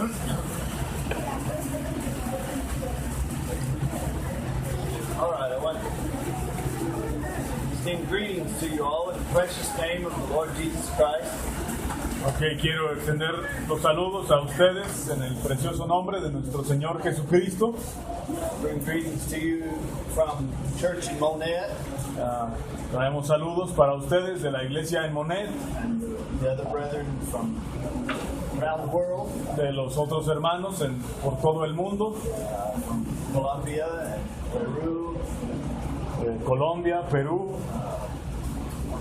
All right, I want to extend greetings to you all in the precious name of the Lord Jesus Christ. Ok, quiero extender los saludos a ustedes en el precioso nombre de nuestro Señor Jesucristo. Bring greetings to you from Church in Monette Traemos saludos para ustedes de la iglesia en Monette, and the other brethren from around the world, de los otros hermanos por todo el mundo, from Colombia and Peru, de Colombia, Perú,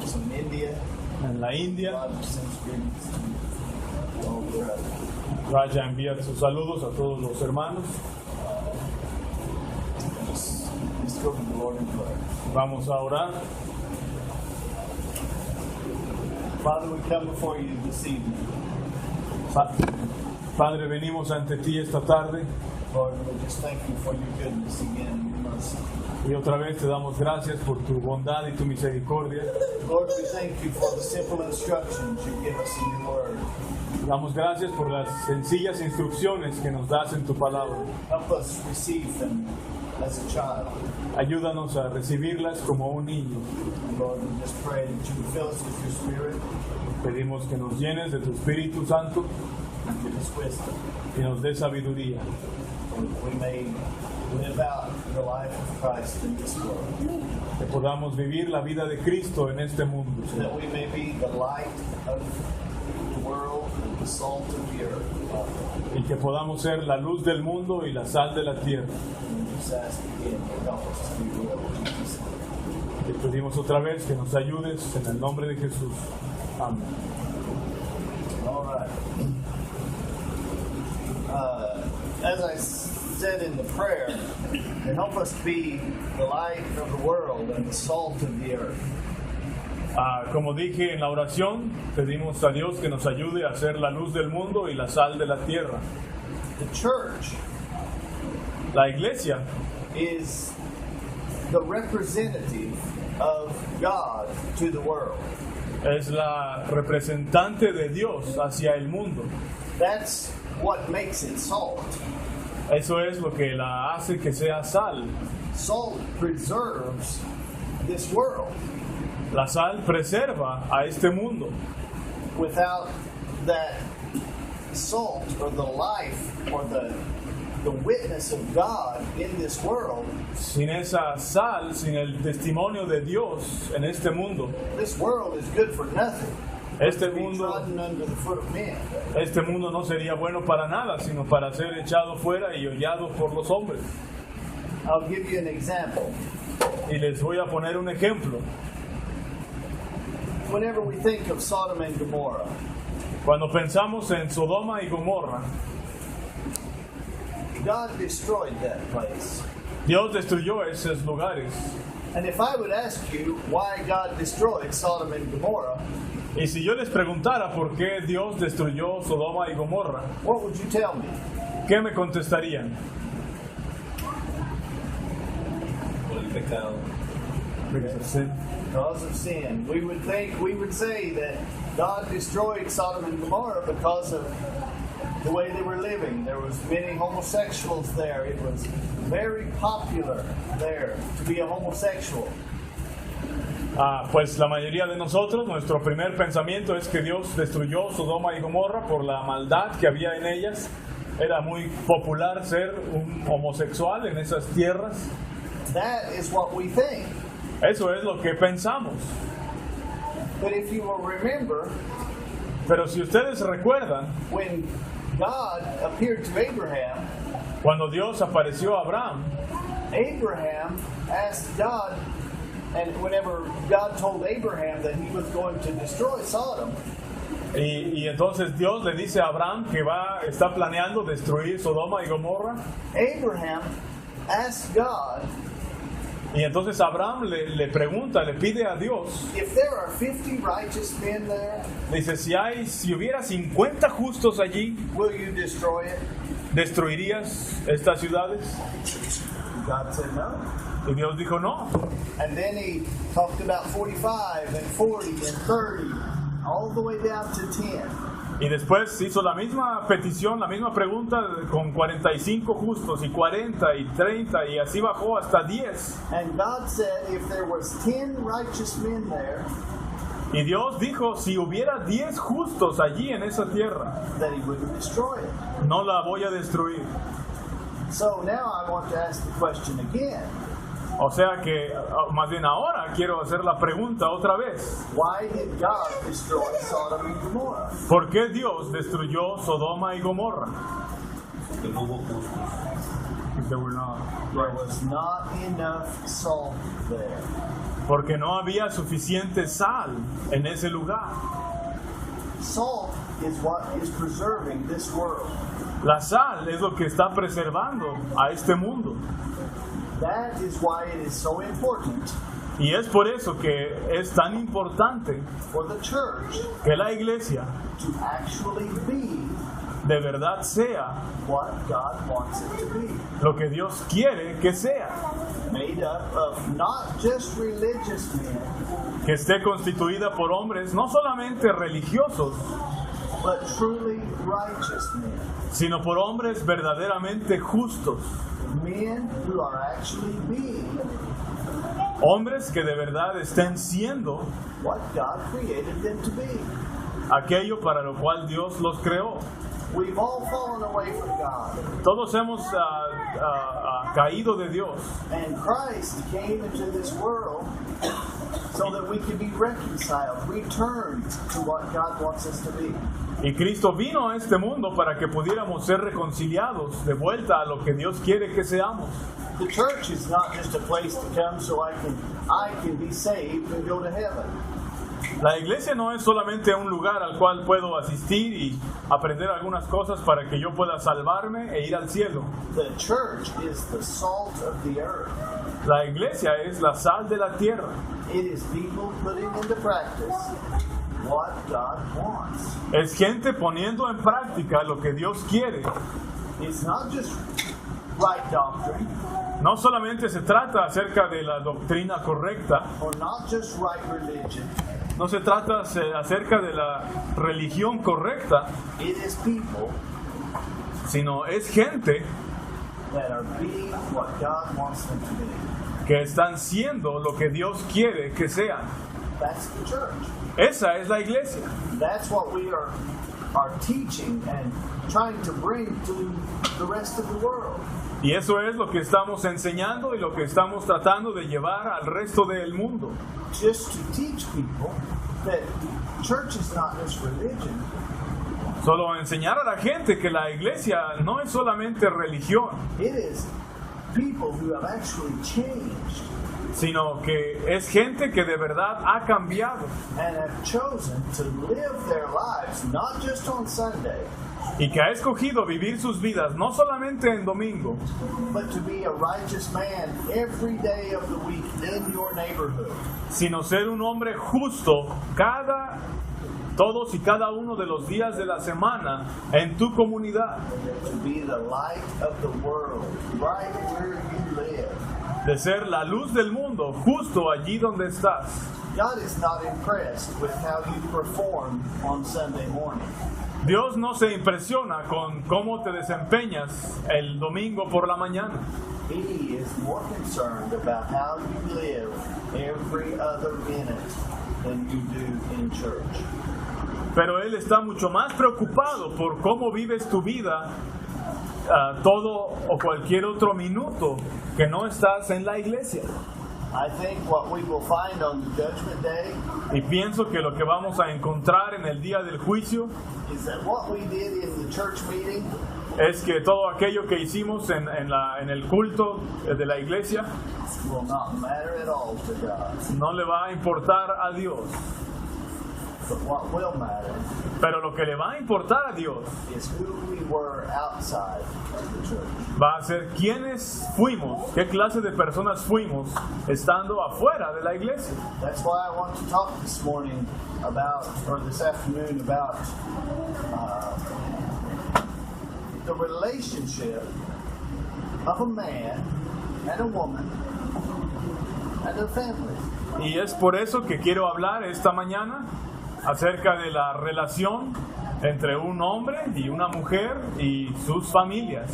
from India. en la India. God sends greetings to all the brethren. Raya envía sus saludos a todos los hermanos. Let's go to the Lord in prayer. Vamos a orar. Father, we come before you this evening. Padre, venimos ante ti esta tarde Lord, we just thank you for your goodness again, your mercy. y otra vez te damos gracias por tu bondad y tu misericordia. Lord, we thank you for the simple instructions you give us in your word. Damos gracias por las sencillas instrucciones que nos das en tu palabra. Help us receive them as a child. Ayúdanos a recibirlas como un niño. And Lord, we just pray that you would fill us with your spirit Pedimos que nos llenes de tu Espíritu Santo and give us wisdom, y nos dé sabiduría, so that we may live out the life of Christ in this world, que podamos vivir la vida de Cristo en este mundo, so that we may be the light of the world and the salt of the earth. y que podamos ser la luz del mundo y la sal de la tierra. And we just ask again to help us to do your will in Jesus' name. Te pedimos otra vez que nos ayudes en el nombre de Jesús. Amén. All right. As I said in the prayer, to help us be the light of the world and the salt of the earth. Como dije en la oración, pedimos a Dios que nos ayude a ser la luz del mundo y la sal de la tierra. The church La iglesia is the representative of God to the world. es la representante de Dios hacia el mundo. That's what makes it salt. Eso es lo que la hace que sea sal. Salt preserves this world. La sal preserva a este mundo. Without that salt or the life or the witness of God in this world, Sin esa sal, sin el testimonio de Dios en este mundo, this world is good for nothing. este To be mundo, trodden under the foot of men. este mundo no sería bueno para nada, sino para ser echado fuera y hollado por los hombres. I'll give you an example. Y les voy a poner un ejemplo. Whenever we think of Sodom and Gomorrah, Cuando pensamos en Sodoma y Gomorra, God destroyed that place. Dios destruyó esos lugares. And if I would ask you why God destroyed Sodom and Gomorrah, Y si yo les preguntara por qué Dios destruyó Sodoma y Gomorra, what would you tell me? ¿qué me contestarían? Because of sin. We would say that God destroyed Sodom and Gomorrah because of the way they were living. There was many homosexuals there. It was very popular there to be a homosexual. Pues la mayoría de nosotros, nuestro primer pensamiento es que Dios destruyó Sodoma y Gomorra por la maldad que había en ellas. Era muy popular ser un homosexual en esas tierras. That is what we think. Eso es lo que pensamos. But if you will remember, Pero si ustedes recuerdan, when God appeared to Abraham, cuando Dios apareció a Abraham, Abraham asked God, and whenever God told Abraham that he was going to destroy Sodom, y entonces Dios le dice a Abraham que está planeando destruir Sodoma y Gomorra, Abraham asked God, y entonces Abraham le pregunta, le pide a Dios, if there are 50 righteous men there, dice, si hubiera 50 justos allí, will you destroy it? ¿destruirías estas ciudades? God said no. Y Dios dijo no. And then he talked about 45 and 40 and 30, all the way down to 10. Y después hizo la misma petición, la misma pregunta con 45 justos y 40 y 30 y así bajó hasta 10. And God said if there was 10 righteous men there, Y Dios dijo, si hubiera 10 justos allí en esa tierra, that He wouldn't destroy it. no la voy a destruir. So now I want to ask the question again. O sea que, más bien ahora quiero hacer la pregunta otra vez. Why did God destroy Sodom and Gomorrah? ¿Por qué Dios destruyó Sodoma y Gomorra? Que no hubo justos. There was not enough salt there. Porque no había suficiente sal en ese lugar. Salt is what is preserving this world. La sal es lo que está preservando a este mundo. That is why it is so important Y es por eso que es tan importante for the church que la iglesia to actually be de verdad sea what God wants it to be. lo que Dios quiere que sea. Made up of not just religious men, Que esté constituida por hombres no solamente religiosos, but truly righteous men. sino por hombres verdaderamente justos. Men who are actually being Hombres que de verdad estén siendo what God created them to be. aquello para lo cual Dios los creó. We've all fallen away from God. Todos hemos caído de Dios. And Christ came into this world so that we could be reconciled, returned to what God wants us to be. Y Cristo vino a este mundo para que pudiéramos ser reconciliados de vuelta a lo que Dios quiere que seamos. The church is not just a place to come so I can be saved and go to heaven. La iglesia no es solamente un lugar al cual puedo asistir y aprender algunas cosas para que yo pueda salvarme e ir al cielo. The church is the salt of the earth. La iglesia es la sal de la tierra. It is people putting into practice what God wants. Es gente poniendo en práctica lo que Dios quiere. It's not just right doctrine No solamente se trata acerca de la doctrina correcta, or not just right religion. no se trata acerca de la religión correcta, It is people sino es gente that are being what God wants them to be. que están siendo lo que Dios quiere que sean. That's the church. Esa es la iglesia. That's what we are teaching and trying to bring to the rest of the world. Y eso es lo que estamos enseñando y lo que estamos tratando de llevar al resto del mundo. Just to teach people that church is not just religion. Solo enseñar a la gente que la iglesia no es solamente religión, It is people who have actually changed sino que es gente que de verdad ha cambiado and have chosen to live their lives not just on Sunday, y que ha escogido vivir sus vidas no solamente en domingo, but to be a righteous man every day of the week in your neighborhood. sino ser un hombre justo todos y cada uno de los días de la semana en tu comunidad, To be the light of the world right where you live. de ser la luz del mundo justo allí donde estás. God is not impressed with how you perform on Sunday morning. Dios no se impresiona con cómo te desempeñas el domingo por la mañana. He is more concerned about how you live every other minute than you do in church. Pero Él está mucho más preocupado por cómo vives tu vida todo o cualquier otro minuto que no estás en la iglesia. I think what we will find on the Judgment Day Y pienso que lo que vamos a encontrar en el día del juicio is that what we did in the church meeting es que todo aquello que hicimos en el culto de la iglesia will not matter at all to God. no le va a importar a Dios. But what will matter Pero lo que le va a importar a Dios is who we were outside of the church. va a ser quiénes fuimos, qué clase de personas fuimos estando afuera de la iglesia. That's why I want to talk this morning about, or this afternoon, about the relationship of a man and a woman and a family. Y es por eso que quiero hablar esta mañana acerca de la relación entre un hombre y una mujer y sus familias.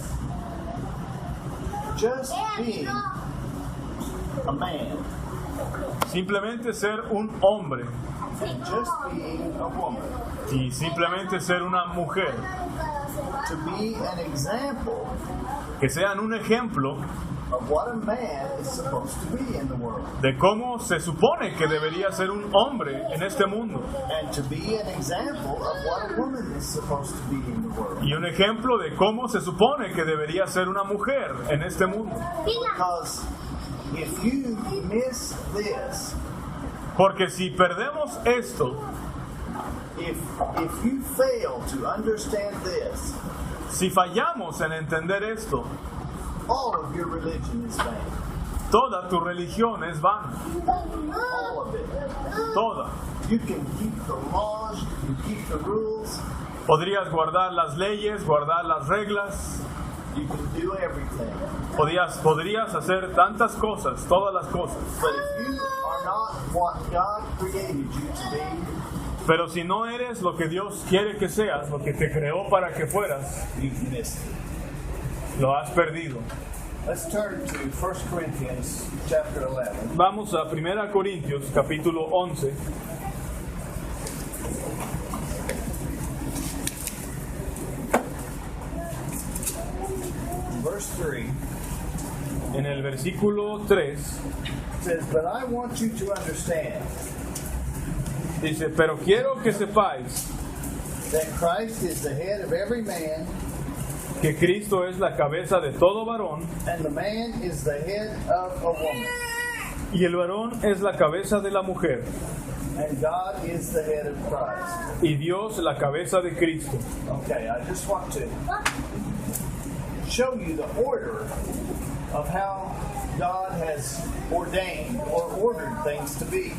Just being a man Simplemente ser un hombre and just being a woman, y simplemente ser una mujer, to be an example que sean un ejemplo of what a man is supposed to be in the world, de cómo se supone que debería ser un hombre en este mundo and to be an example of what a woman is supposed to be in the world. y un ejemplo de cómo se supone que debería ser una mujer en este mundo. Because if you miss this, Porque si perdemos esto, if you fail to understand this, si fallamos en entender esto, all of your religion is vain. toda tu religión es vana, All of it. toda. You can keep the laws, you can keep the rules, Podrías guardar las leyes, guardar las reglas, you can do everything. podrías hacer tantas cosas, todas las cosas. But if you are not what God created you to be, Pero si no eres lo que Dios quiere que seas, lo que te creó para que fueras, you've missed it. lo has perdido. Let's turn to 1 Corinthians chapter 11. Vamos a 1 Corintios capítulo 11. Verse 3 En el versículo 3 says, "But I want you to understand dice, pero quiero que sepáis that Christ is the head of every man, que Cristo es la cabeza de todo varón and the man is the head of a woman, y el varón es la cabeza de la mujer and God is the head of Christ." y Dios la cabeza de Cristo. Okay, I just want to show you the order of how God has ordained or ordered things to be.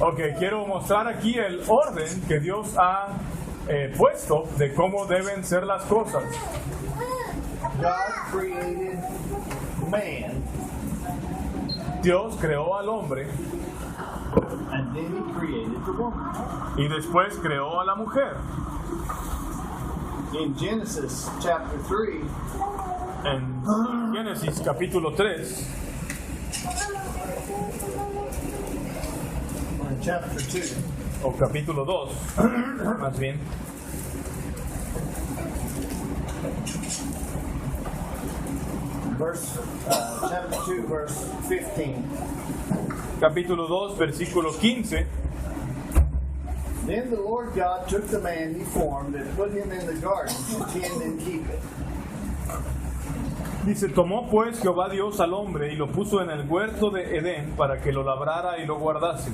Ok, quiero mostrar aquí el orden que Dios ha puesto de cómo deben ser las cosas. God created man, Dios creó al hombre and then he created the woman. y después creó a la mujer. In Genesis chapter 3, En Génesis capítulo 3 or in chapter 2, o capítulo 2, más bien, chapter 2, verse 15. capítulo 2, versículo 15, Then the Lord God took the man he formed and put him in the garden to tend and keep it. dice, tomó pues Jehová Dios al hombre y lo puso en el huerto de Edén para que lo labrara y lo guardase.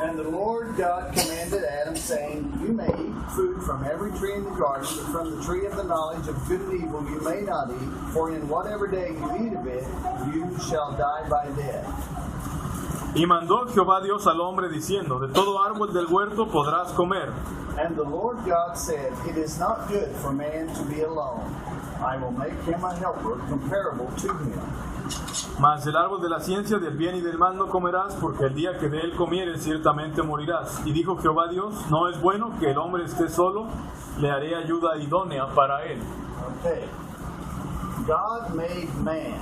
And the Lord God commanded Adam, saying, You may eat food from every tree in the garden, but from the tree of the knowledge of good and evil you may not eat, for in whatever day you eat of it, you shall die by death. Y mandó Jehová Dios al hombre diciendo, de todo árbol del huerto podrás comer. And the Lord God said, It is not good for man to be alone. I will make him a helper comparable to him. Mas del árbol de la ciencia del bien y del mal no comerás, porque el día que de él comieres ciertamente morirás. Y dijo Jehová Dios, no es bueno que el hombre esté solo, le haré ayuda idónea para él. Okay. God made man,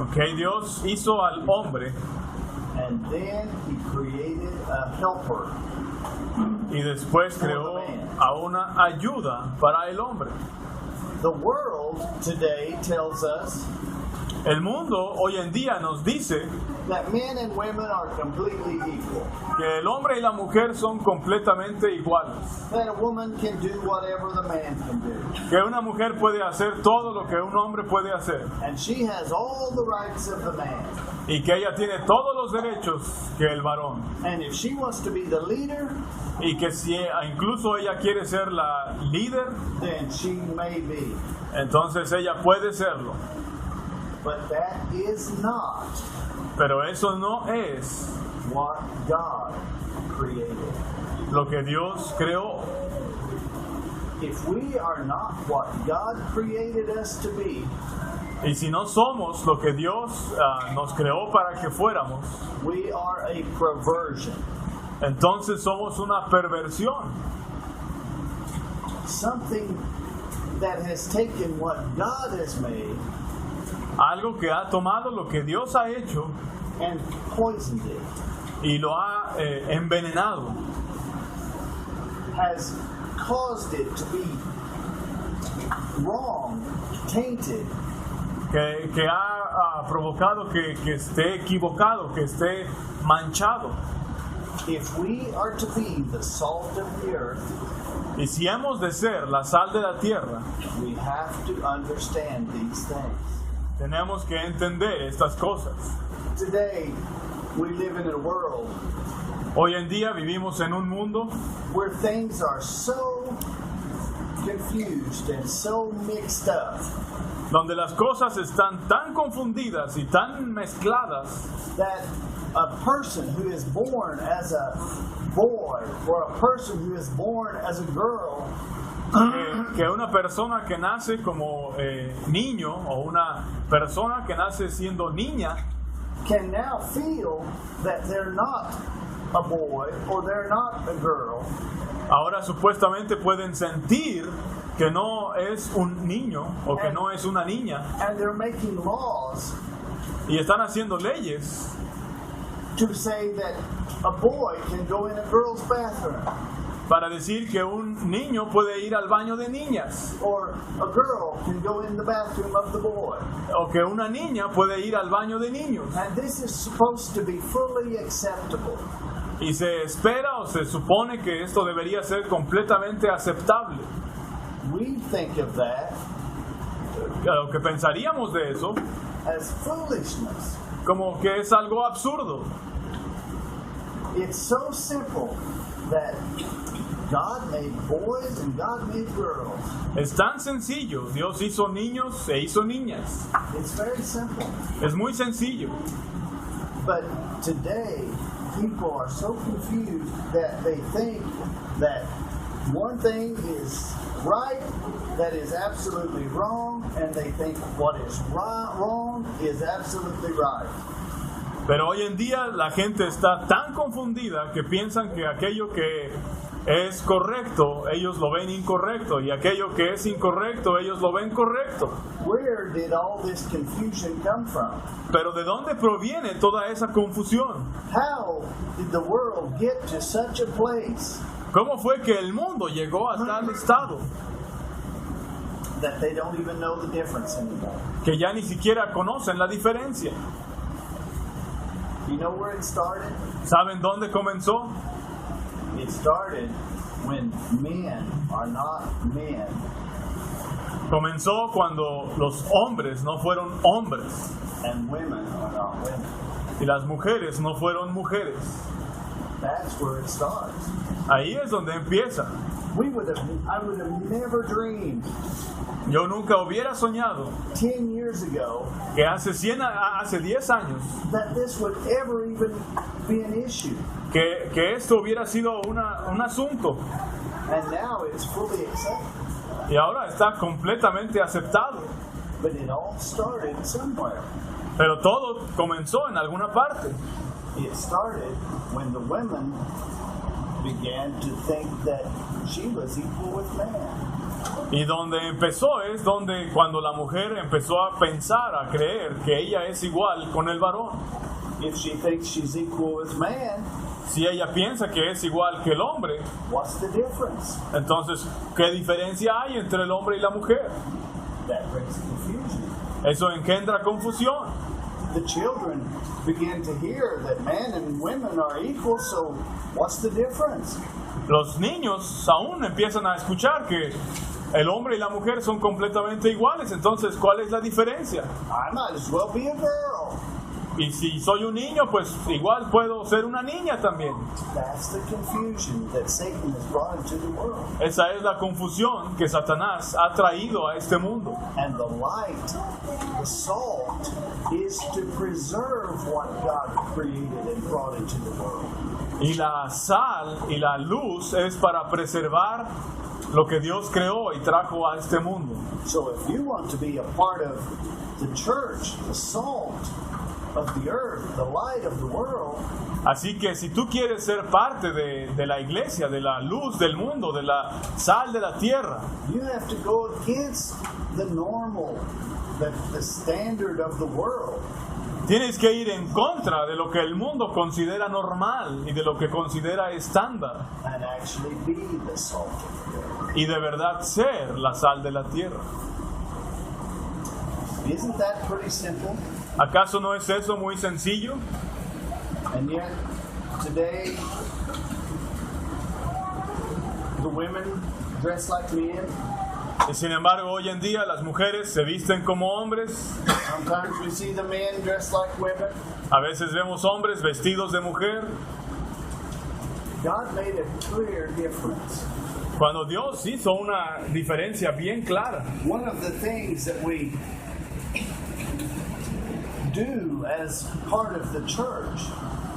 Ok, Dios hizo al hombre and then he created a helper. y después creó a una ayuda para el hombre. The world today tells us El mundo hoy en día nos dice that men and women are completely equal. que el hombre y la mujer son completamente iguales. That a woman can do whatever the man can do. Que una mujer puede hacer todo lo que un hombre puede hacer. And she has all the rights of the man. Y que ella tiene todos los derechos que el varón. And if she wants to be the leader, Y que si incluso ella quiere ser la líder, then she may be. entonces ella puede serlo. But that is not Pero eso no es what God created. lo que Dios creó. If we are not what God created us to be, Y si no somos lo que Dios nos creó para que fuéramos, we are a perversion. entonces somos una perversión. Something that has taken what God has made Algo que ha tomado lo que Dios ha hecho and poisoned it, y lo ha envenenado. has caused it to be wrong, tainted, Que ha provocado que esté equivocado, que esté manchado. If we are to be the salt of the earth, Y si hemos de ser la sal de la tierra, we have to understand these things. tenemos que entender estas cosas. Today, we live in a world Hoy en día vivimos en un mundo where things are so confused and so mixed up donde las cosas están tan confundidas y tan mezcladas that a person who is born as a boy or a person who is born as a girl que una persona que nace como niño o una persona que nace siendo niña can now feel that they're not a boy or they're not a girl, ahora supuestamente pueden sentir que no es un niño o que no es una niña and they're making laws y están haciendo leyes to say that a boy can go in a girl's bathroom para decir que un niño puede ir al baño de niñas or a girl can go in the bathroom of the boy. o que una niña puede ir al baño de niños. And this is supposed to be fully acceptable. Y se espera o se supone que esto debería ser completamente aceptable. We think of that Lo que pensaríamos de eso as foolishness. como que es algo absurdo. It's so simple that God made boys and God made girls. Es tan sencillo. Dios hizo niños e hizo niñas. It's very simple. Es muy sencillo. But today, people are so confused that they think that one thing is right, that is absolutely wrong, and they think what is wrong is absolutely right. Pero hoy en día la gente está tan confundida que piensan que aquello que es correcto, ellos lo ven incorrecto, y aquello que es incorrecto, ellos lo ven correcto. Where did all this confusion come from? Pero ¿de dónde proviene toda esa confusión? How did the world get to such a place ¿Cómo fue que el mundo llegó a tal estado that they don't even know the difference anymore? que ya ni siquiera conocen la diferencia? You know where it started? ¿Saben dónde comenzó? It started when men are not men. Comenzó cuando los hombres no fueron hombres And women are not women. y las mujeres no fueron mujeres. That's where it starts. Ahí es donde empieza. I would have never dreamed Yo nunca hubiera soñado 10 years ago que hace 10 años that this would ever even be an issue. que esto hubiera sido un asunto, And now it's fully accepted. y ahora está completamente aceptado. But it all started somewhere. Pero todo comenzó en alguna parte. It started when the women began to think that she was equal with man. Y donde empezó es donde cuando la mujer empezó a pensar, a creer que ella es igual con el varón. If she thinks she's equal with man, Si ella piensa que es igual que el hombre, what's the difference? entonces, ¿qué diferencia hay entre el hombre y la mujer? That brings confusion. Eso engendra confusión. The children begin to hear that men and women are equal, so what's the difference? Los niños aún empiezan a escuchar que el hombre y la mujer son completamente iguales, entonces, ¿cuál es la diferencia? I might as well be a girl. Y si soy un niño, pues igual puedo ser una niña también. That's the confusion that Satan has brought into the world. Esa es la confusión que Satanás ha traído a este mundo. And the light, the salt, is to preserve what God created and brought into the world. Y la sal y la luz es para preservar lo que Dios creó y trajo a este mundo. So if you want to be a part of the church, the salt of the earth, the light of the world, Así que si tú quieres ser parte de la iglesia, de la luz del mundo, de la sal de la tierra, you have to go against the normal, the standard of the world. tienes que ir en contra de lo que el mundo considera normal y de lo que considera estándar. And actually be the salt of the earth. Y de verdad ser la sal de la tierra. Isn't that pretty simple? ¿Acaso no es eso muy sencillo? And yet, today, the women dress like men. Y sin embargo, hoy en día las mujeres se visten como hombres. Sometimes we see the men dressed like women. A veces vemos hombres vestidos de mujer. God made a clear difference. Cuando Dios hizo una diferencia bien clara. One of the things that we do as part of the church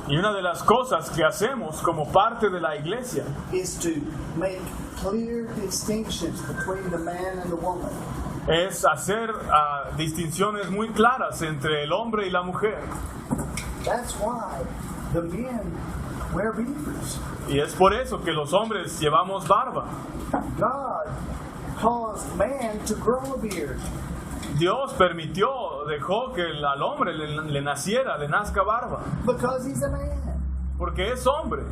Y una de las cosas que hacemos como parte de la iglesia is to make clear distinctions between the man and the woman. es hacer distinciones muy claras entre el hombre y la mujer. That's why the men wear beards. Y es por eso que los hombres llevamos barba. God caused man to grow a beard. Dios dejó que al hombre le nazca barba, Because he's a man. porque es hombre.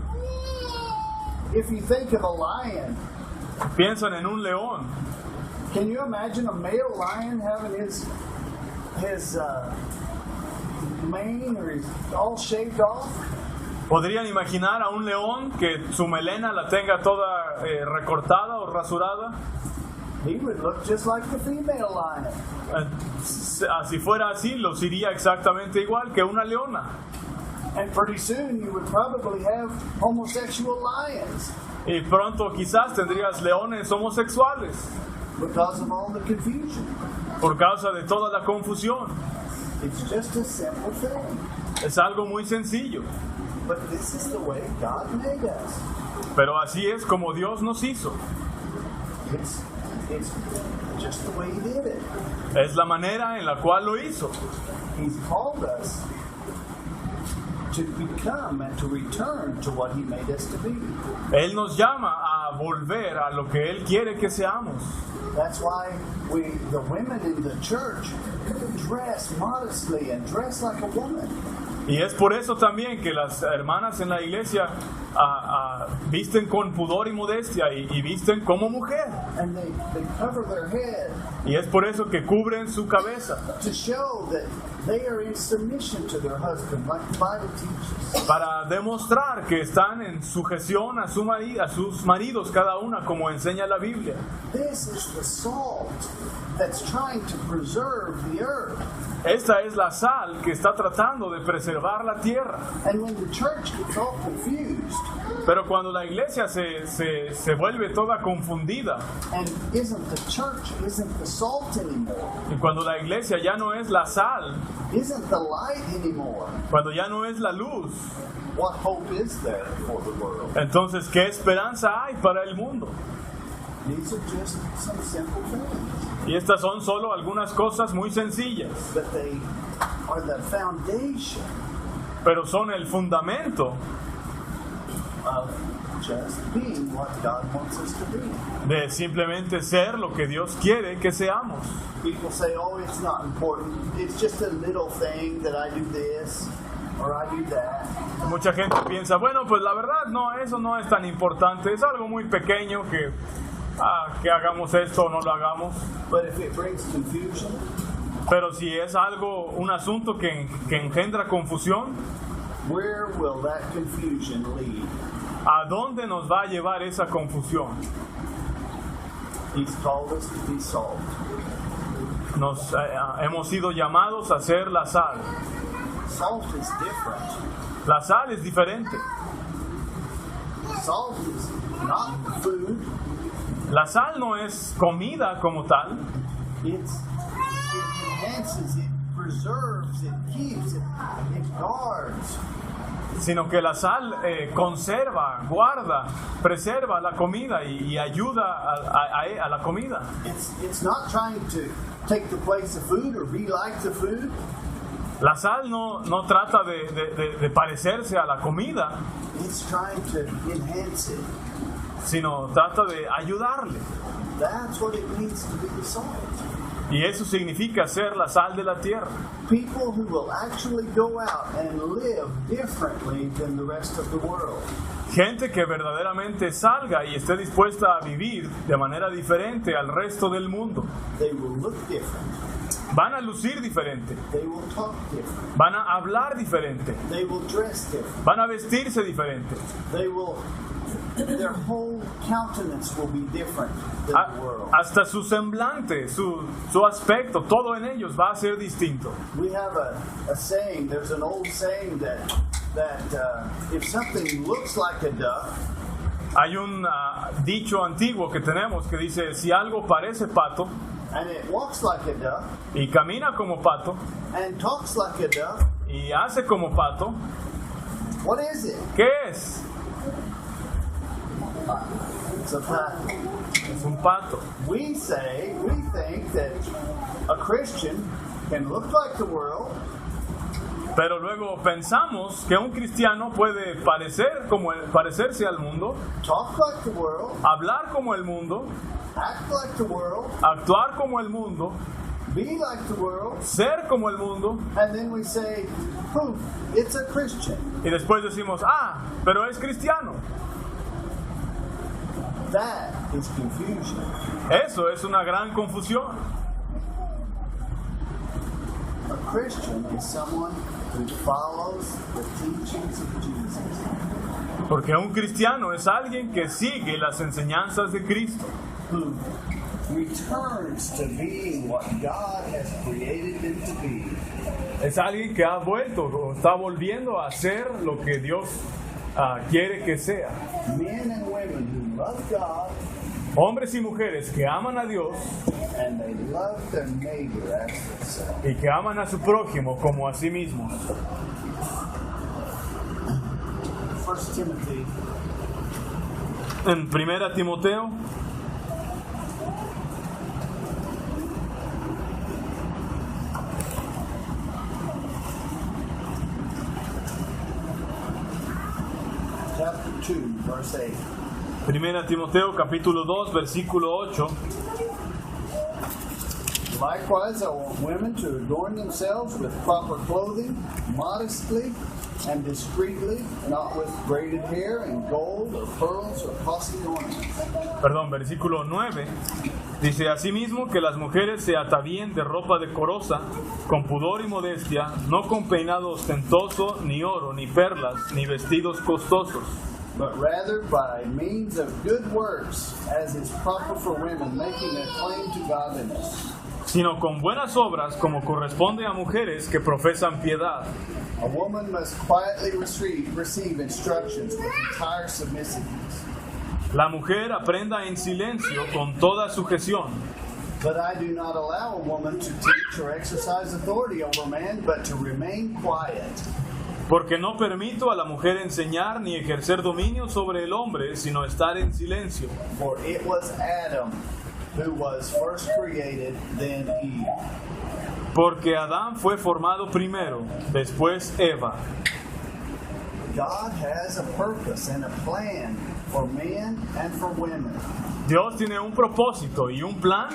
If you think of a lion, Piensan en un león. can you imagine a male lion having his mane or his all shaved off? ¿Podrían imaginar a un león que su melena la tenga toda recortada o rasurada? He would look just like the female lion. Si fuera así, luciría exactamente igual que una leona. And pretty soon you would probably have homosexual lions Y pronto quizás tendrías leones homosexuales because of all the confusion. por causa de toda la confusión. It's just a simple thing. Es algo muy sencillo, But this is the way God made us. pero así es como Dios nos hizo. It's just the way He did it. Es la manera en la cual lo hizo. He's called us to become and to return to what He made us to be. Él nos llama a volver a lo que Él quiere que seamos. That's why the women in the church, dress modestly and dress like a woman. Y es por eso también que las hermanas en la iglesia visten con pudor y modestia y visten como mujer. And they cover their head Y es por eso que cubren su cabeza, to show that they are in submission to their husband, like the Bible teaches. para demostrar que están en sujeción a sus maridos cada una, como enseña la Biblia. This is the salt that's trying to preserve the earth. Esta es la sal que está tratando de preservar la tierra. And when the church gets all confused Pero cuando la iglesia se vuelve toda confundida, and isn't the salt anymore, y cuando la iglesia ya no es la sal, isn't the light anymore, cuando ya no es la luz, what hope is there for the world? entonces ¿qué esperanza hay para el mundo? These are just some simple things, Y estas son solo algunas cosas muy sencillas, but they are the foundation pero son el fundamento of just being what God wants us to be. de simplemente ser lo que Dios quiere que seamos. People say, oh, it's not important. It's just a little thing that I do this or I do that. Mucha gente piensa, bueno, pues la verdad no, eso no es tan importante, es algo muy pequeño que hagamos esto o no lo hagamos. But if it brings confusion, Pero si es algo, un asunto que engendra confusión, where will that confusion lead? ¿a dónde nos va a llevar esa confusión? He's called us to be salt. Hemos sido llamados a ser la sal. Salt is different. La sal es diferente. Salt is not food. La sal no es comida como tal, It enhances, it preserves, it keeps, it guards. sino que la sal conserva, guarda, preserva la comida y ayuda a la comida. It's not trying to take the place of food or be like the food. La sal no trata de parecerse a la comida, It's trying to enhance it. sino trata de ayudarle. That's what it means to be the salt. Y eso significa ser la sal de la tierra. People who will actually go out and live differently than the rest of the world. Gente que verdaderamente salga y esté dispuesta a vivir de manera diferente al resto del mundo. They will look different. Van a lucir diferente, They will talk different. van a hablar diferente, They will dress different. van a vestirse diferente. Their whole countenance will be different than the world. Hasta su semblante, su aspecto, todo en ellos va a ser distinto. We have a saying, there's an old saying that if something looks like a duck, Hay un dicho antiguo que tenemos que dice, si algo parece pato and it walks like a duck, y camina como pato and talks like a duck, y hace como pato, what is it? ¿qué es? It's a pato. Es un pato. We think that a Christian can look like the world, Pero luego pensamos que un cristiano puede parecerse al mundo, talk like the world, hablar como el mundo, act like the world, actuar como el mundo, be like the world, ser como el mundo, and then we say, poof, it's a Christian. y después decimos, pero es cristiano. That is confusion. Eso es una gran confusión. A Christian is someone who follows the teachings of Jesus, Porque un cristiano es alguien que sigue las enseñanzas de Cristo, who returns to being what God has created them to be. es alguien que ha vuelto o está volviendo a ser lo que Dios quiere que sea. Men and women who love God Hombres y mujeres que aman a Dios and they love their neighbor as themselves. y que aman a su prójimo como a sí mismos. 1 Timothy En 1 Timoteo, chapter 2, verse 8. 1 Timoteo capítulo 2, versículo 8. Likewise, I want women to adorn themselves with proper clothing, modestly and discreetly, not with braided hair and gold or pearls or costly ornaments. Perdón, versículo 9. Dice, asimismo que las mujeres se atavíen de ropa decorosa, con pudor y modestia, no con peinado ostentoso, ni oro, ni perlas, ni vestidos costosos, but rather by means of good works, as is proper for women, making a claim to godliness. sino con buenas obras como corresponde a mujeres que profesan piedad. A woman must quietly receive instructions with entire submissiveness. La mujer aprenda en silencio con toda sujeción. But I do not allow a woman to teach or exercise authority over man, but to remain quiet. Porque no permito a la mujer enseñar ni ejercer dominio sobre el hombre, sino estar en silencio. For it was Adam who was first created, then Eve. Porque Adán fue formado primero, después Eva. God has a purpose and a plan for men and for women. Dios tiene un propósito y un plan,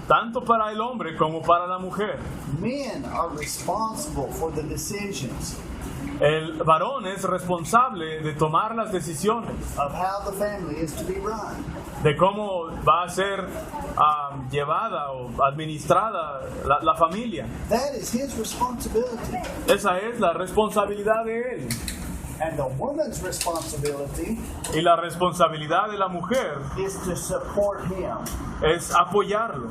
tanto para el hombre como para la mujer. Men are responsible for the decisions El varón es responsable de tomar las decisiones, of how the family is to be run. de cómo va a ser llevada o administrada la familia. That is his responsibility. Esa es la responsabilidad de él. And the woman's responsibility Y la responsabilidad de la mujer is to support him. es apoyarlo.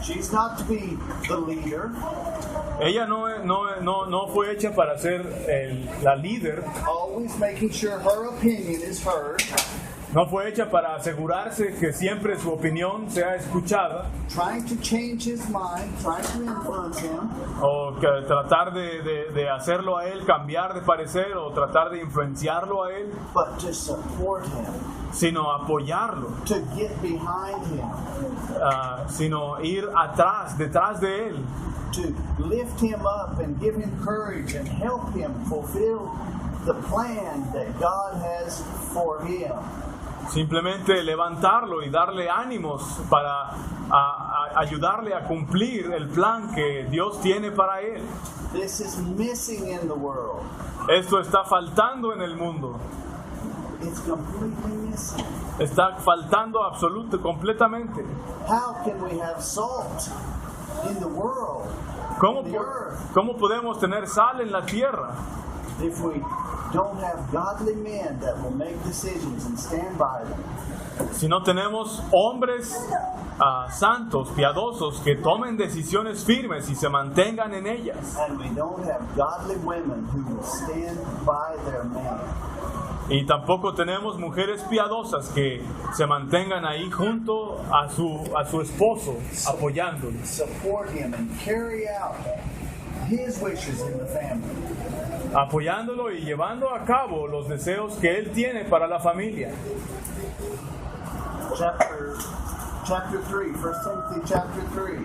She's not to be the leader, Ella no fue hecha para ser la líder, always making sure her opinion is heard, no fue hecha para asegurarse que siempre su opinión sea escuchada trying to change his mind, trying to influence him, o que tratar de hacerlo a él cambiar de parecer o tratar de influenciarlo a él, but to support him, sino apoyarlo, to get behind him. sino ir detrás de él. to lift him up and give him courage and help him fulfill the plan that God has for him. Simplemente levantarlo y darle ánimos para ayudarle a cumplir el plan que Dios tiene para él. This is missing in the world. Esto está faltando en el mundo. It's completely missing. Está faltando completamente. How can we have salt in the world, in the earth, ¿Cómo podemos tener sal en la tierra if we don't have godly men that will make decisions and stand by them? si no tenemos hombres santos, piadosos, que tomen decisiones firmes y se mantengan en ellas? And we don't have godly women who will stand by their man. Y tampoco tenemos mujeres piadosas que se mantengan ahí junto a su esposo, apoyándolo, Support him and carry out his wishes in the family. apoyándolo y llevando a cabo los deseos que él tiene para la familia. Chapter 3, 1 Timothy chapter 3.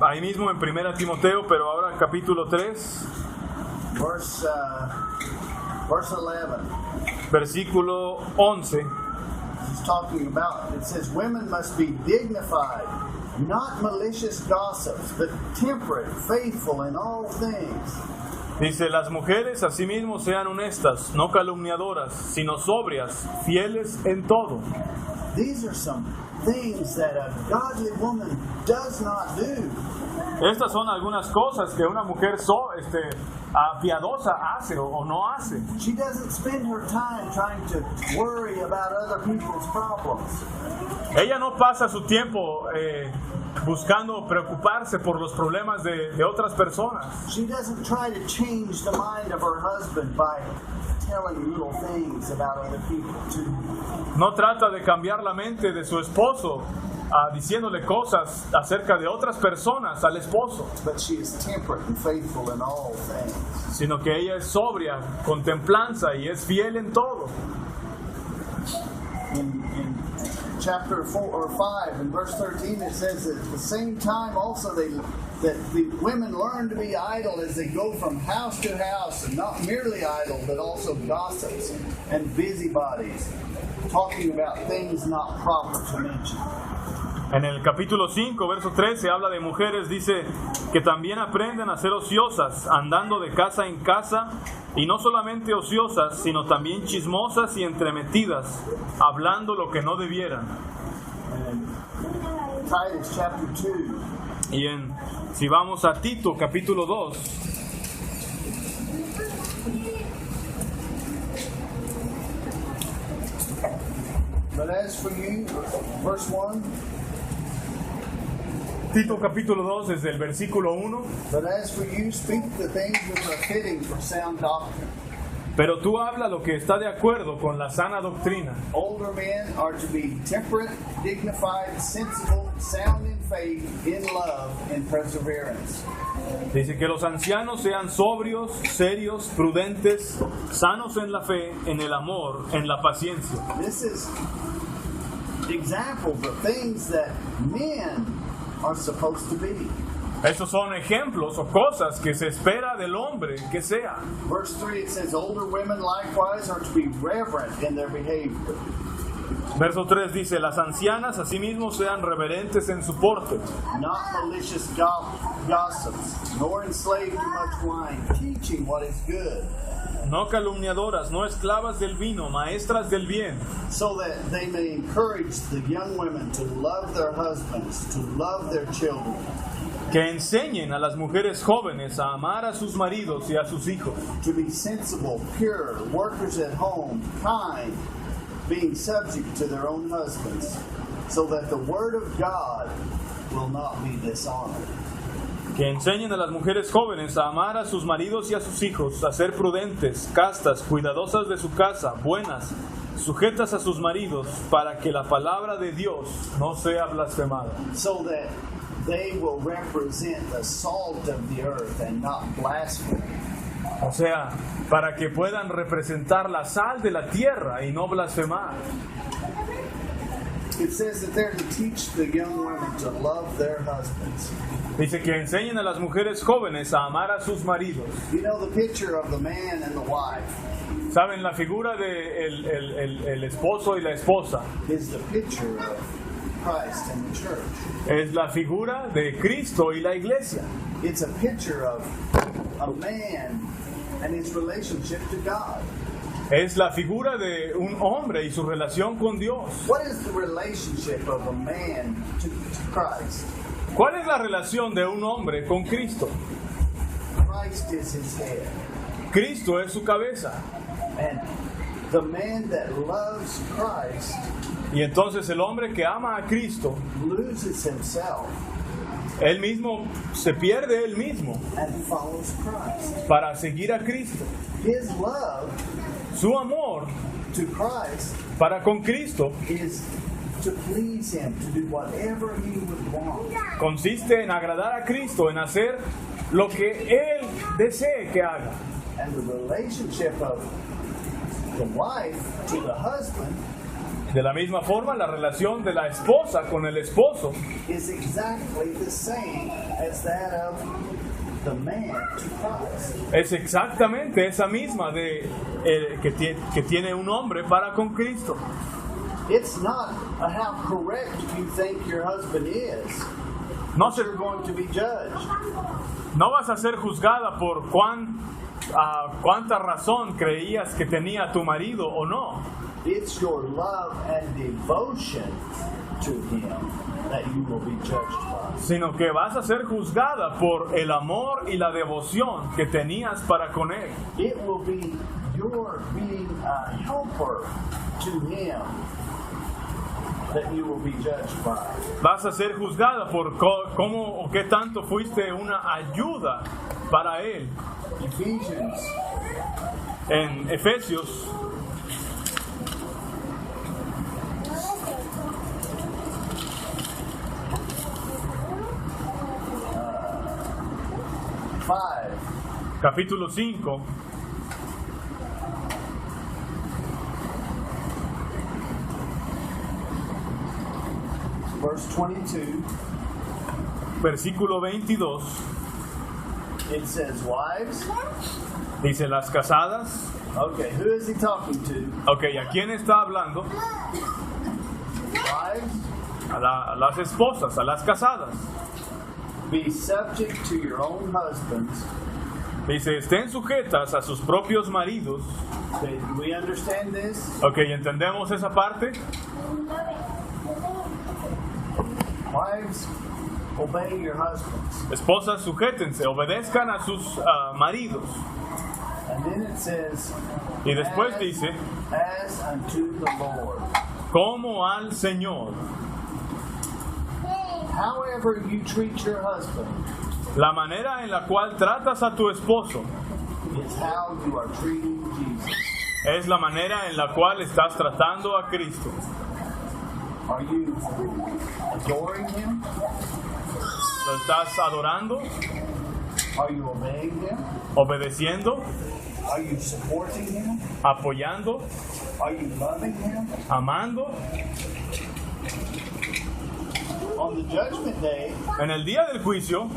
Ahí mismo en 1 Timoteo, pero ahora capítulo 3, Verse 11. versículo 11. He's talking about, it says, women must be dignified, not malicious gossips, but temperate, faithful in all things. Dice, las mujeres asimismo sean honestas, no calumniadoras, sino sobrias, fieles en todo. These are some things that a godly woman does not do. Estas son algunas cosas que una mujer piadosa hace o no hace. She doesn't spend her time trying to worry about other people's problems. Ella no pasa su tiempo buscando preocuparse por los problemas de otras personas. She doesn't try to change the mind of her husband by telling little things about other people too. No trata de cambiar la mente de su esposo diciéndole cosas acerca de otras personas al esposo, But she is temperate and faithful in all things. sino que ella es sobria, con templanza y es fiel en todo. In chapter 4 or 5 in verse 13 it says that at the same time also that the women learn to be idle as they go from house to house, and not merely idle but also gossips and busybodies, talking about things not proper to mention. En el capítulo 5, verso 13, habla de mujeres, dice que también aprenden a ser ociosas, andando de casa en casa, y no solamente ociosas, sino también chismosas y entremetidas, hablando lo que no debieran. Titus chapter 2. Y si vamos a Tito, capítulo 2, But as for you, verse 1, Tito capítulo 2, desde el versículo 1, but as for you, speak the things which are fitting for sound doctrine. pero tú habla lo que está de acuerdo con la sana doctrina. Older men are to be temperate, dignified, sensible, sound in faith, in love, and perseverance. Dice que los ancianos sean sobrios, serios, prudentes, sanos en la fe, en el amor, en la paciencia. This is examples of things that men are supposed to be. Estos son ejemplos o cosas que se espera del hombre que sea. Verse 3, it says, older women likewise are to be reverent in their behavior. Verso 3 dice, las ancianas asimismo sean reverentes en su porte, Not malicious gossips, nor enslaved to much wine, teaching what is good, no calumniadoras, no esclavas del vino, maestras del bien, so that they may encourage the young women to love their husbands, to love their children, que enseñen a las mujeres jóvenes a amar a sus maridos y a sus hijos, to be sensible, pure, workers at home, kind, being subject to their own husbands, so that the word of God will not be dishonored. que enseñen a las mujeres jóvenes a amar a sus maridos y a sus hijos, a ser prudentes, castas, cuidadosas de su casa, buenas, sujetas a sus maridos, para que la palabra de Dios no sea blasfemada. So that they will represent the salt of the earth and not blaspheme. O sea, para que puedan representar la sal de la tierra y no blasfemar. It says that they're to teach the young women to love their husbands. Dice que enseñen a las mujeres jóvenes a amar a sus maridos. You know the picture of the man and the wife ¿Saben? La figura de el esposo y la esposa is the picture of Christ and the church. es la figura de Cristo y la iglesia. It's a picture of a man and his relationship to God. Es la figura de un hombre y su relación con Dios. What is the relationship of a man to Christ? ¿Cuál es la relación de un hombre con Cristo? Christ is his head. Cristo es su cabeza. And the man that loves Christ Y entonces el hombre que ama a Cristo, loses himself él mismo se pierde él mismo and follows Christ. para seguir a Cristo. His love Su amor to Christ para con Cristo is to please him, to do whatever he would want. consiste en agradar a Cristo, en hacer lo que Él desee que haga. And the relationship of the wife to the husband De la misma forma, la relación de la esposa con el esposo is exactly the same as that of the man to Christ. es exactamente esa misma que tiene un hombre para con Cristo. It's not how correct you think your husband is. No, You're going to be judged. no vas a ser juzgada por cuánta razón creías que tenía tu marido o no, It's your love and devotion to him that you will be judged by. sino que vas a ser juzgada por el amor y la devoción que tenías para con Él. It will be your being a helper to him that you will be judged by. Vas a ser juzgada por cómo o qué tanto fuiste una ayuda para Él. Ephesians En Efesios 5, capítulo 5, verse 22, versículo 22, it says, wives. dice las casadas. Okay, who is he talking to? Ok, ¿a quién está hablando? Wives, A las esposas, a las casadas. be subject to your own husbands. Dice, estén sujetas a sus propios maridos. Okay, do we understand this? Ok, ¿entendemos esa parte? Wives, obey your husbands. Esposas, sujétense, obedezcan a sus maridos. And then it says, Y después as, dice, as unto the Lord. como al Señor. However you treat your husband La manera en la cual tratas a tu esposo is how you are treating Jesus. es la manera en la cual estás tratando a Cristo. Are you adoring him? ¿Lo estás adorando? Are you obeying him? ¿Obedeciendo? Are you supporting him? ¿Apoyando? Are you loving him? ¿Amando? On the judgment day, En el día del juicio,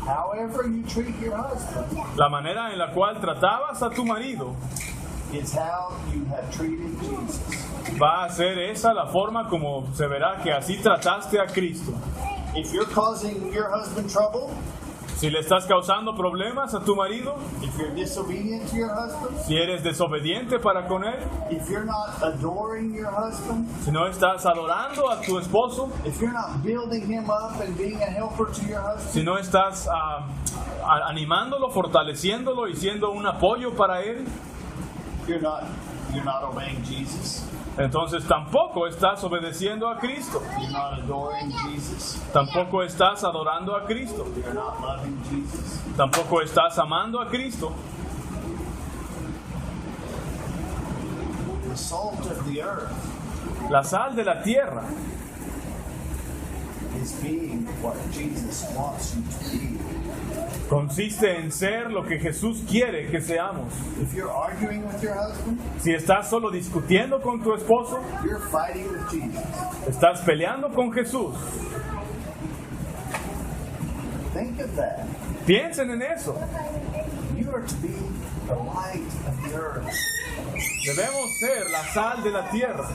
however you treat your husband la manera en la cual tratabas a tu marido is how you have treated Jesus. va a ser esa la forma como se verá que así trataste a Cristo. If you're causing your husband trouble, Si le estás causando problemas a tu marido, if you're disobedient to your husband, si eres desobediente para con él, if you're not adoring your husband, si no estás adorando a tu esposo, if you're not building him up and being a helper to your si husband, no estás animándolo, fortaleciéndolo y siendo un apoyo para él, you're not obeying Jesus. entonces tampoco estás obedeciendo a Cristo. You're not adoring Jesus. Tampoco estás adorando a Cristo. You're not loving Jesus. Tampoco estás amando a Cristo. The salt of the earth La sal de la tierra is being what Jesus wants you to be. Consiste en ser lo que Jesús quiere que seamos. If you're arguing with your husband, Si estás solo discutiendo con tu esposo, you're fighting with Jesus. estás peleando con Jesús. Think of that. Piensen en eso. You are to be the light of the earth. Debemos ser la sal de la tierra.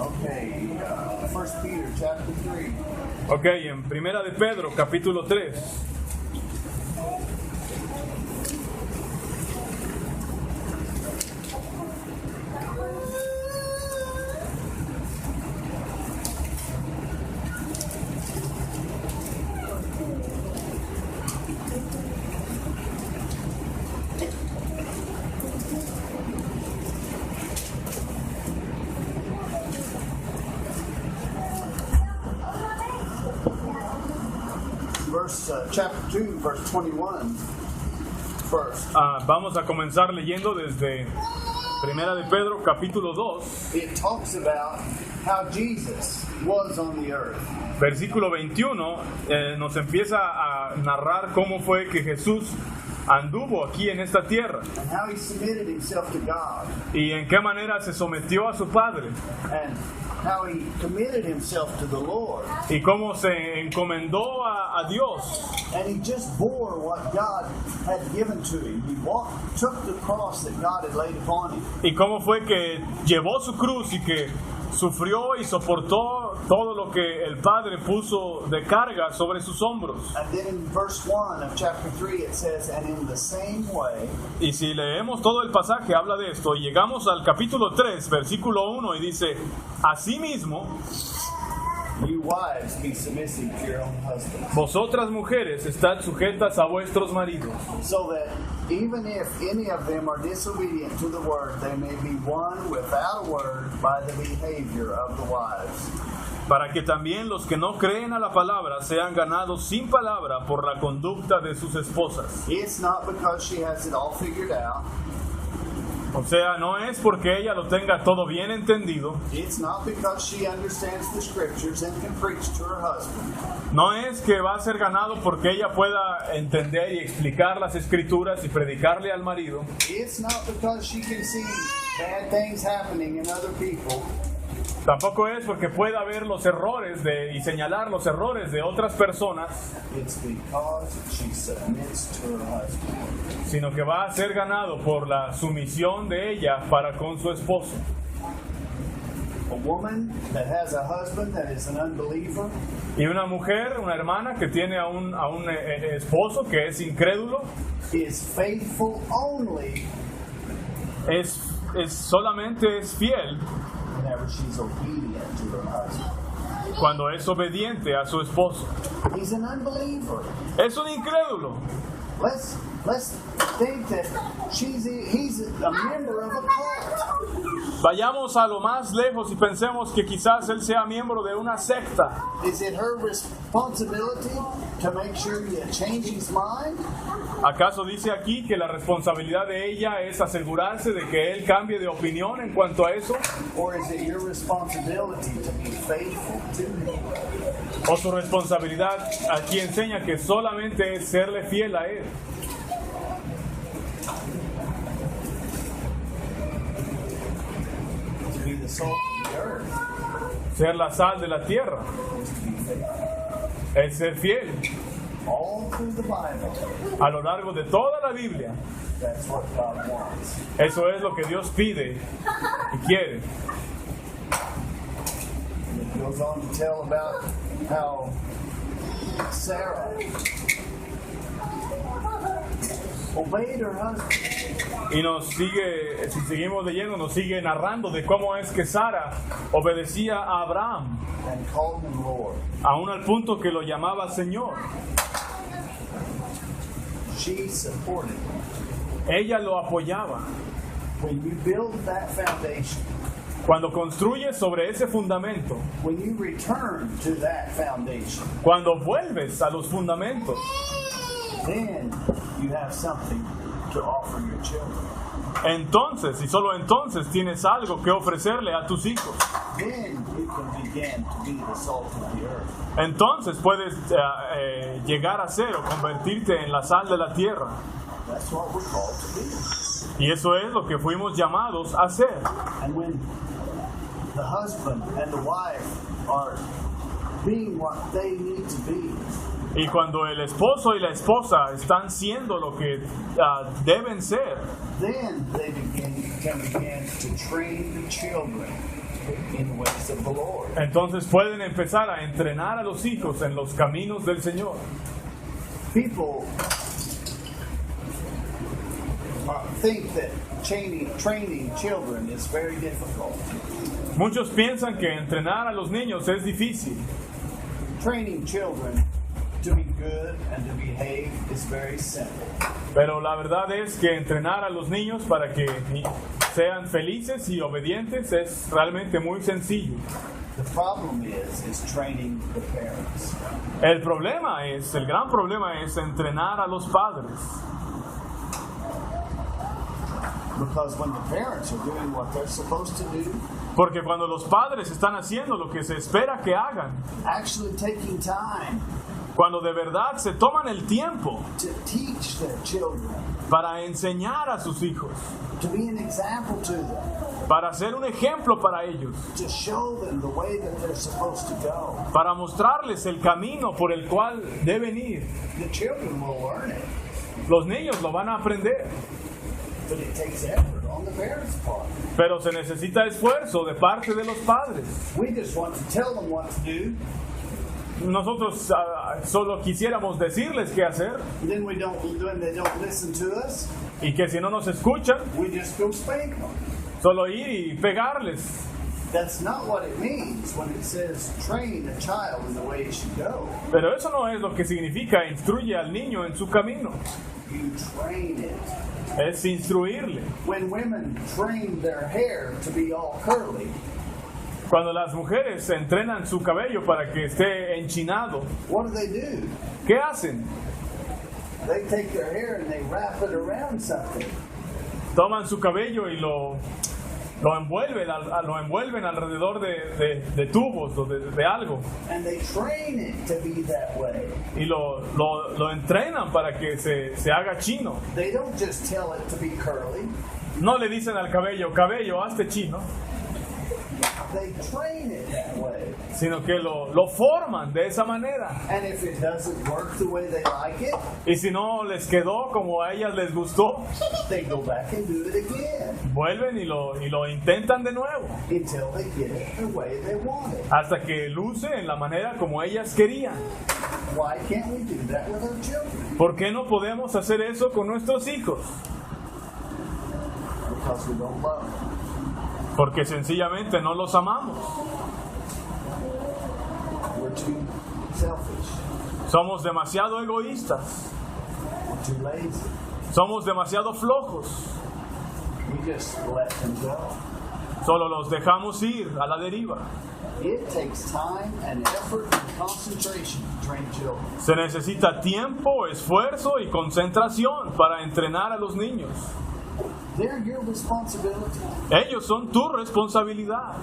Okay, 1 Peter chapter 3. Ok, en Primera de Pedro, capítulo 3. Chapter 2, verse 21. First, Vamos a comenzar leyendo desde Primera de Pedro, capítulo 2, it talks about how Jesus was on the earth. versículo 21. Nos empieza a narrar cómo fue que Jesús anduvo aquí en esta tierra And how he submitted himself to God. y en qué manera se sometió a su Padre And how he committed himself to the Lord. y cómo se encomendó a Dios. And he just bore what God had given to him. He took the cross that God had laid upon him. Y cómo fue que llevó su cruz y que sufrió y soportó todo lo que el Padre puso de carga sobre sus hombros. And then in verse 1 of chapter 3 it says, and in the same way, Y si leemos todo el pasaje habla de esto y llegamos al capítulo 3, versículo 1 y dice, asimismo, you wives be submissive to your own husbands. vosotras mujeres estad sujetas a vuestros maridos, So that even if any of them are disobedient to the word, they may be won without a word by the behavior of the wives. para que también los que no creen a la palabra sean ganados sin palabra por la conducta de sus esposas. It's not because she has it all figured out. O sea, no es porque ella lo tenga todo bien entendido, It's not because she understands the scriptures and can preach to her husband. no es que va a ser ganado porque ella pueda entender y explicar las escrituras y predicarle al marido, It's not because she can see bad things happening in other people. tampoco es porque pueda ver los errores y señalar los errores de otras personas, It's because she submits to her husband. sino que va a ser ganado por la sumisión de ella para con su esposo. A woman that has a husband that is an unbeliever Y una mujer, una hermana que tiene a un esposo que es incrédulo, is faithful only solamente es fiel whenever she's obedient to her husband. cuando es obediente a su esposo. He's an unbeliever. Es un incrédulo. Let's think that he's a member of a cult. Vayamos a lo más lejos y pensemos que quizás él sea miembro de una secta. Is it her responsibility to make sure you change his mind? ¿Acaso dice aquí que la responsabilidad de ella es asegurarse de que él cambie de opinión en cuanto a eso? Or is it your responsibility to be faithful to him? ¿O su responsabilidad aquí enseña que solamente es serle fiel a él? To be the salt of the earth Ser la sal de la tierra is to be faithful. es ser fiel. All through the Bible, A lo largo de toda la Biblia, that's what God wants. eso es lo que Dios pide y quiere. And it goes on to tell about how Sarah obeyed her husband. Y nos sigue, si seguimos leyendo, nos sigue narrando de cómo es que Sara obedecía a Abraham, And called him Lord. aún al punto que lo llamaba Señor. She supported him. Ella lo apoyaba. When you build that foundation, Cuando construyes sobre ese fundamento, when you return to that foundation, cuando vuelves a los fundamentos, then you have something to offer your children. entonces y solo entonces tienes algo que ofrecerle a tus hijos. Then you can begin to be the salt of the earth. Entonces puedes llegar a ser o convertirte en la sal de la tierra. That's what we're called to be. Y eso es lo que fuimos llamados a hacer. And when the husband and the wife are being what they need to be, Y cuando el esposo y la esposa están siendo lo que deben ser, then they can begin to train the children in the ways of the Lord. entonces pueden empezar a entrenar a los hijos en los caminos del Señor. People think that training children is very difficult. Muchos piensan que entrenar a los niños es difícil, Training children to be good and to behave is very simple. pero la verdad es que entrenar a los niños para que sean felices y obedientes es realmente muy sencillo. The problem is training the parents. El gran problema es entrenar a los padres. Because when the parents are doing what they're supposed to do, Porque cuando los padres están haciendo lo que se espera que hagan, actually taking time cuando de verdad se toman el tiempo to teach their children, para enseñar a sus hijos, to be an example to them, para ser un ejemplo para ellos, to show them the way that they're supposed to go, para mostrarles el camino por el cual deben ir, the children will learn it. los niños lo van a aprender. But it takes effort on the parents' part. Pero se necesita esfuerzo de parte de los padres. We just want to tell them what to do, Nosotros solo quisiéramos decirles qué hacer and then when they don't listen to us, y que si no nos escuchan, we just go spank them. solo ir y pegarles. That's not what it means when it says train a child in the way he should go. Pero eso no es lo que significa instruye al niño en su camino. You train it. Es instruirle. When women train their hair to be all curly, Cuando las mujeres entrenan su cabello para que esté enchinado, what do? ¿qué hacen? They take their hair and they wrap it around something. Toman su cabello y lo envuelven alrededor de tubos o de algo And they train it to be that way. y lo entrenan para que se haga chino. They don't just tell it to be curly. No le dicen al cabello, hazte chino, They train it that way. sino que lo forman de esa manera. And if it doesn't work the way they like it, Y si no les quedó como a ellas les gustó, they go back and do it again vuelven y lo intentan de nuevo, until they get it the way they want it. hasta que luce en la manera como ellas querían. Why can't we do that with our children? ¿Por qué no podemos hacer eso con nuestros hijos? Because we don't love them. Porque sencillamente no los amamos. We're too selfish. Somos demasiado egoístas. We're too lazy. Somos demasiado flojos. We just let them go. Solo los dejamos ir a la deriva. It takes time and effort and concentration to train children. Se necesita tiempo, esfuerzo y concentración para entrenar a los niños. They're your responsibility. Ellos son tu responsabilidad.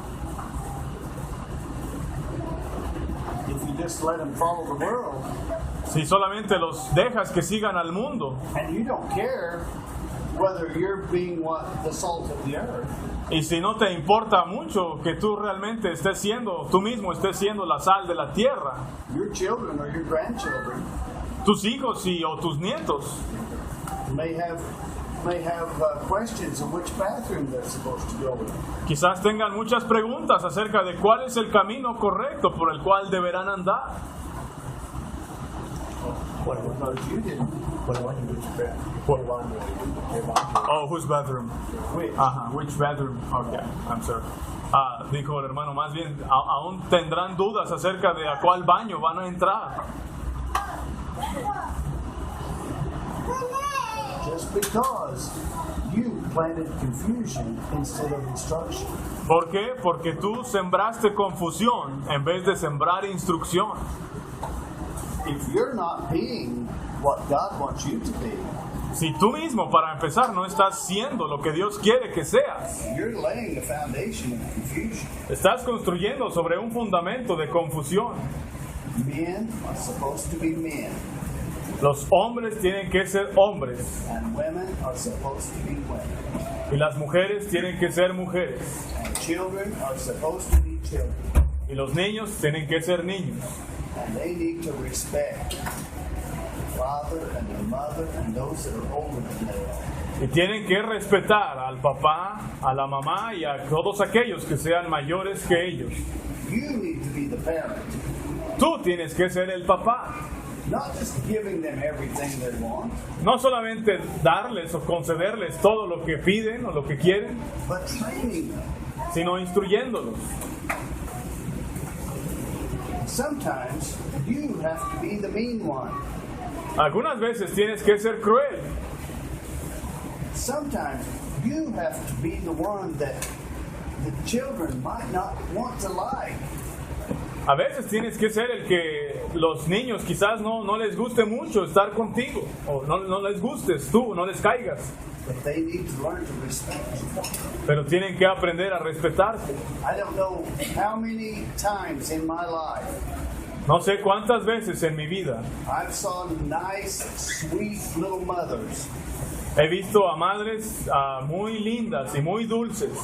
If you just let them follow the world Si solamente los dejas que sigan al mundo and you don't care whether you're being the salt of the earth, y si no te importa mucho que tú realmente tú mismo estés siendo la sal de la tierra, your children or your grandchildren tus hijos o tus nietos may have questions of which bathroom they're supposed to go in. quizás tengan muchas preguntas acerca de cuál es el camino correcto por el cual deberán andar. What you didn't. Oh, whose bathroom? Which? Which bathroom? Okay, I'm sorry. Dijo el hermano, más bien, aún tendrán dudas acerca de a cuál baño van a entrar. Just because you planted confusion instead of instruction. ¿Por qué? Porque tú sembraste confusión en vez de sembrar instrucción. If you're not being what God wants you to be, Si tú mismo, para empezar, no estás siendo lo que Dios quiere que seas, you're laying the foundation of confusion. estás construyendo sobre un fundamento de confusión. Men are supposed to be men, Los hombres tienen que ser hombres and women are supposed to be women, y las mujeres tienen que ser mujeres and children are supposed to be children, y los niños tienen que ser niños. and they need to respect their father and their mother and those that are older than they are. Y tienen que respetar al papá, a la mamá y a todos aquellos que sean mayores que ellos. You need to be the parent, Tú tienes que ser el papá. not just giving them everything they want, No solamente darles o concederles todo lo que piden o lo que quieren, but training them. sino instruyéndolos. Sometimes you have to be the mean one. Algunas veces tienes que ser cruel. Sometimes you have to be the one that the children might not want to like. A veces tienes que ser el que los niños quizás no les guste mucho estar contigo, o no les gustes tú, no les caigas, But they need to learn to respect you. pero tienen que aprender a respetarte. I don't know how many times in my life No sé cuántas veces en mi vida I've saw nice, sweet little mothers he visto a madres muy lindas y muy dulces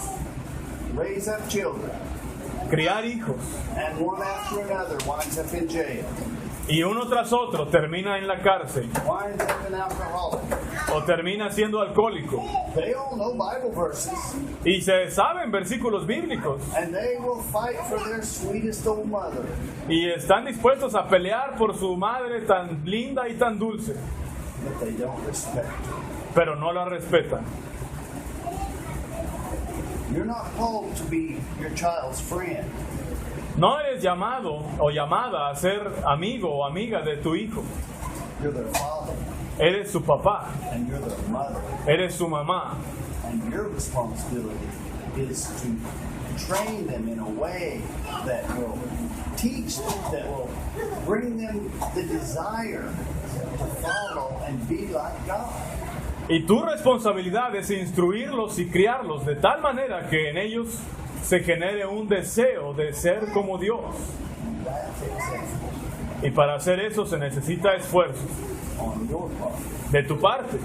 raise up children, criar hijos, and one after another winds up in jail, y uno tras otro termina en la cárcel winds up an alcoholic. o termina siendo alcohólico. They all know Bible verses, Y se saben versículos bíblicos and they will fight for their sweetest old mother. y están dispuestos a pelear por su madre tan linda y tan dulce, But they don't respect her. pero no la respetan. You're not called to be your child's friend. No eres llamado o llamada a ser amigo o amiga de tu hijo. You're their father, Eres su papá, and you're their mother. eres su mamá. And your responsibility is to train them in a way that will teach them, that will bring them the desire to follow and be like God. Y tu responsabilidad es instruirlos y criarlos de tal manera que en ellos se genere un deseo de ser como Dios. That takes effort Y para hacer eso se necesita esfuerzo on your part. de tu parte.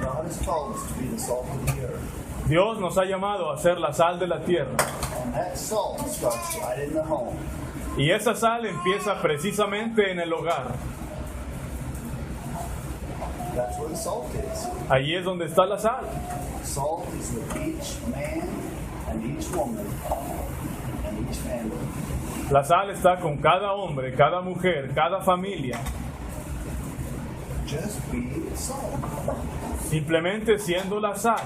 God has called us to be the salt of the earth. Dios nos ha llamado a ser la sal de la tierra. And that salt starts right in the home. Y esa sal empieza precisamente en el hogar. That's where the salt is. Allí es donde está la sal. Salt is with each man and each woman and each family. La sal está con cada hombre, cada mujer, cada familia. Just be salt. Simplemente siendo la sal.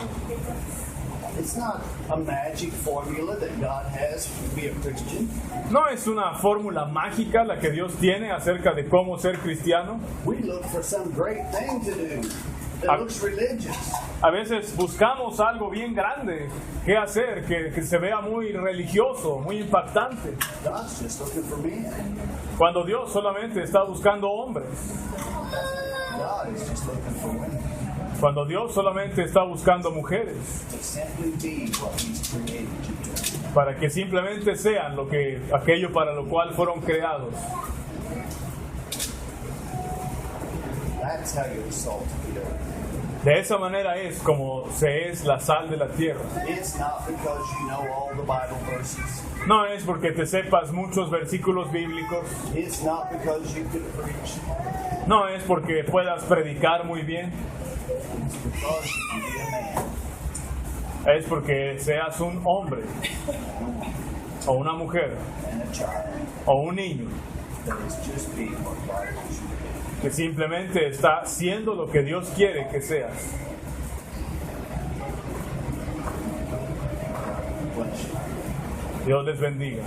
It's not a magic formula that God has to be a Christian. No es una fórmula mágica la que Dios tiene acerca de cómo ser cristiano. We look for some great thing to do that looks religious. A veces buscamos algo bien grande que hacer, que se vea muy religioso, muy impactante. God's just looking for men. Cuando Dios solamente está buscando hombres. God is just looking for women Cuando Dios solamente está buscando mujeres. to simply be what He's created you to be. Para que simplemente sean aquello para lo cual fueron creados. That's how you're the salt of the earth. De esa manera es como se es la sal de la tierra. It's not because you know all the Bible verses. No es porque te sepas muchos versículos bíblicos. It's not because you can preach. No es porque puedas predicar muy bien. It's because you can be a man Es porque seas un hombre o una mujer and a child o un niño that is just being what God wants you to be. que simplemente está siendo lo que Dios quiere que seas. Bless you. Dios les bendiga.